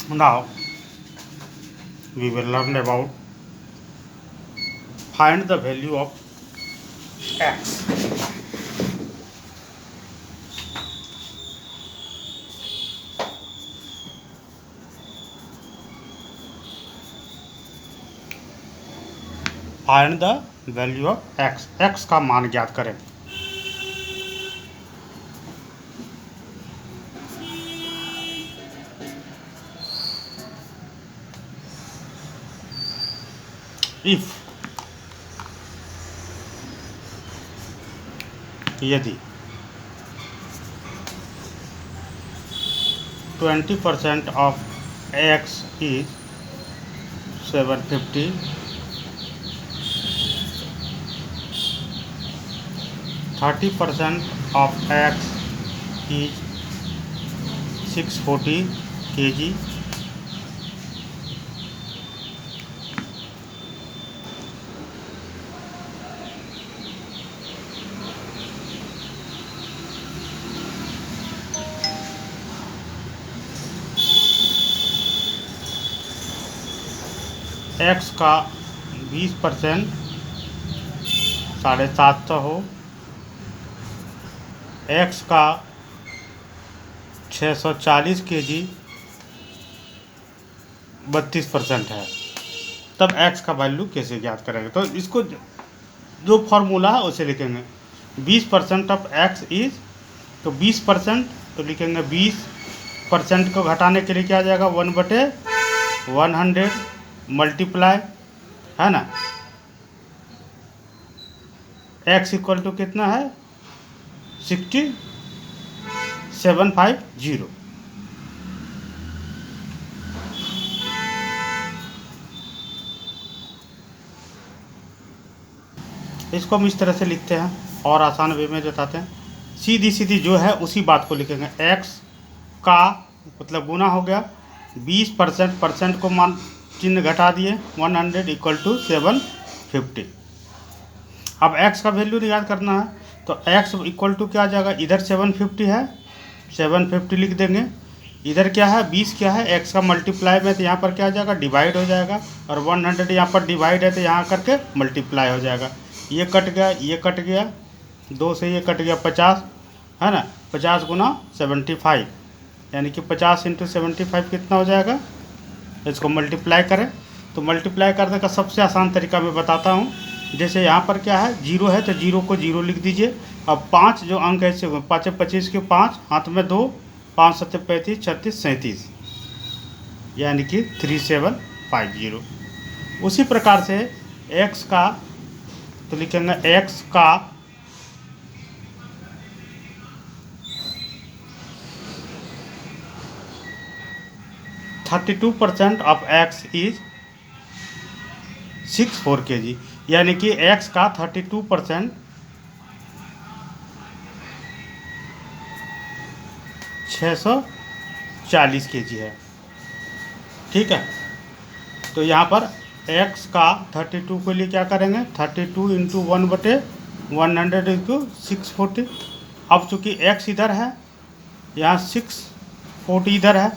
Now we will learn about find the value of x. Find the value of x. x का मान ज्ञात करें। If यदि 20% of x is 750, 30% of x is 640 kg, x का 20% 750 हो, x का 640 kg 32% है, तब x का वैल्यू कैसे ज्ञात करेंगे? तो इसको जो फॉर्मूला है उसे लिखेंगे। 20% ऑफ x इज, तो 20% तो लिखेंगे 20% को घटाने के लिए क्या आ जाएगा 1/100 मल्टीप्लाई, है ना, x इक्वल टू कितना है 6750। इसको हम इस तरह से लिखते हैं और आसान वे में बताते हैं। सीधी सीधी जो है उसी बात को लिखेंगे। x का मतलब गुना हो गया 20%, परसेंट को मान चिन्ह घटा दिए 100 इक्वल टू 750। अब x का वैल्यू याद करना है, तो x इक्वल टू क्या आ जाएगा, इधर 750 है 750 लिख देंगे, इधर क्या है 20 क्या है x का मल्टीप्लाई में, तो यहाँ पर क्या आ जाएगा डिवाइड हो जाएगा, और 100 यहाँ पर डिवाइड है तो यहाँ करके मल्टीप्लाई हो जाएगा। ये कट गया, ये कट गया, 2 से ये कट गया 50, है ना, 50 गुना 75, यानी कि 50 इंटू 75 कितना हो जाएगा। इसको मल्टीप्लाई करें, तो मल्टीप्लाई करने का सबसे आसान तरीका मैं बताता हूँ। जैसे यहाँ पर क्या है 0 है तो 0 को 0 लिख दीजिए। अब 5 जो अंक है ऐसे 5 25 के 5 हाथ में 2, 5 7 35 36 37, यानी कि 3750। उसी प्रकार से x का तो लिखेंगे x का 32% ऑफ x इज 64 kg, यानी कि x का 32% 640 kg है। ठीक है, तो यहाँ पर x का 32 के लिए क्या करेंगे 32 इंटू 1/100 इंटू 640। अब चूँकि x इधर है, यहाँ 640 इधर है,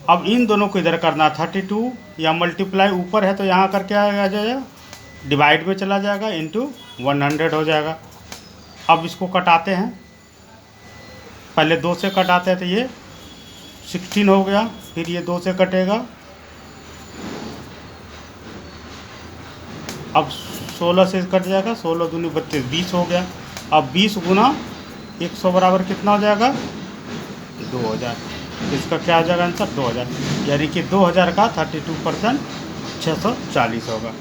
अब इन दोनों को इधर करना 32 या मल्टीप्लाई ऊपर है तो यहाँ करके आ जाएगा डिवाइड में चला जाएगा इंटू 100 हो जाएगा। अब इसको कटाते हैं, पहले 2 से कटाते हैं तो ये 16 हो गया, फिर ये 2 से कटेगा, अब 16 से कट जाएगा, 16 दूनी 32, 20 हो गया। अब 20 गुना 100 बराबर कितना हो जाएगा 2000। इसका क्या हो जाएगा आंसर 2000, यानी कि 2000 का 32% 640 होगा।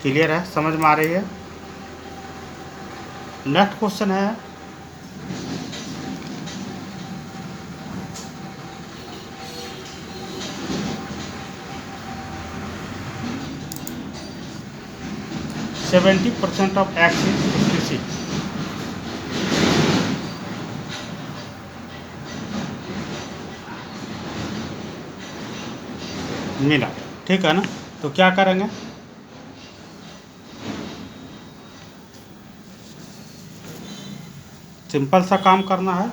क्लियर है, समझ में आ रही है। नेक्स्ट क्वेश्चन है 70% ऑफ एक्स इज 56 मिनट। ठीक है ना। तो क्या करेंगे, सिंपल सा काम करना है।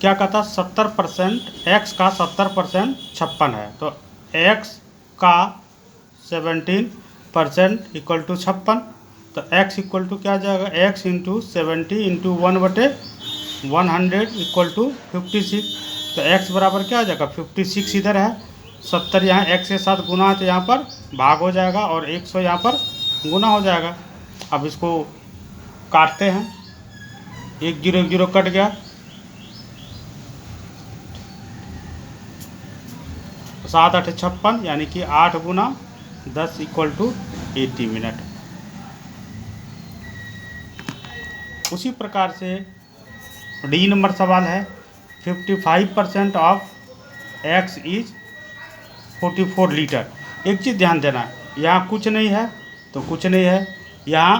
क्या कहता है 70%, एक्स का 70% 56 है, तो एक्स का 17% इक्वल टू 56। तो एक्स इक्वल टू क्या आ जाएगा, x into 70 into 1/100 equal to 56। तो एक्स बराबर क्या आ जाएगा 56 इधर है, 70 यहाँ एक्स के साथ गुना है तो यहाँ पर भाग हो जाएगा और 100 यहाँ पर गुना हो जाएगा। अब इसको काटते हैं, 1 0 1 0 कट गया, 7 8 56 यानी कि 8 गुना 10 इक्वल टू 80 मिनट। उसी प्रकार से डी नंबर सवाल है 55% ऑफ एक्स इज 44 लीटर। एक चीज़ ध्यान देना है, यहाँ कुछ नहीं है तो कुछ नहीं है, यहाँ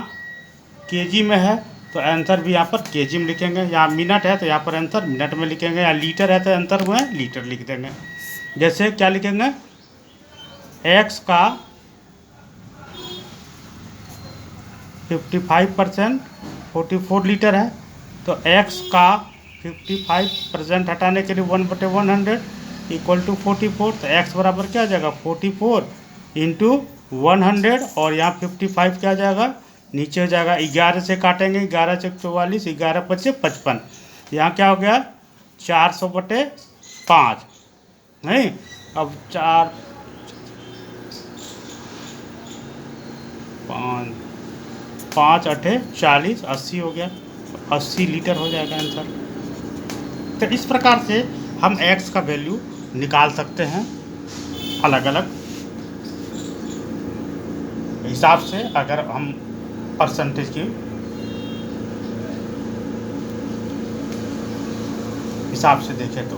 केजी में है तो आंसर भी यहाँ पर केजी में लिखेंगे, यहाँ मिनट है तो यहाँ पर आंसर मिनट में लिखेंगे, यहाँ लीटर है तो आंसर में लीटर लिख देंगे। जैसे क्या लिखेंगे, एक्स का 55% 44 लीटर है, तो x का 55% हटाने के लिए 1/100 इक्वल टू 44। तो x बराबर क्या आ जाएगा 44 इंटू 100 और यहाँ 55 क्या आ जाएगा नीचे हो जाएगा, 11 से काटेंगे, 11 से 44, 11 पचे 55, यहाँ क्या हो गया 400/5 नहीं। अब 4 5 8 40 80 हो गया, 80 लीटर हो जाएगा आंसर। तो इस प्रकार से हम x का वैल्यू निकाल सकते हैं अलग अलग हिसाब से, अगर हम परसेंटेज के हिसाब से देखें तो।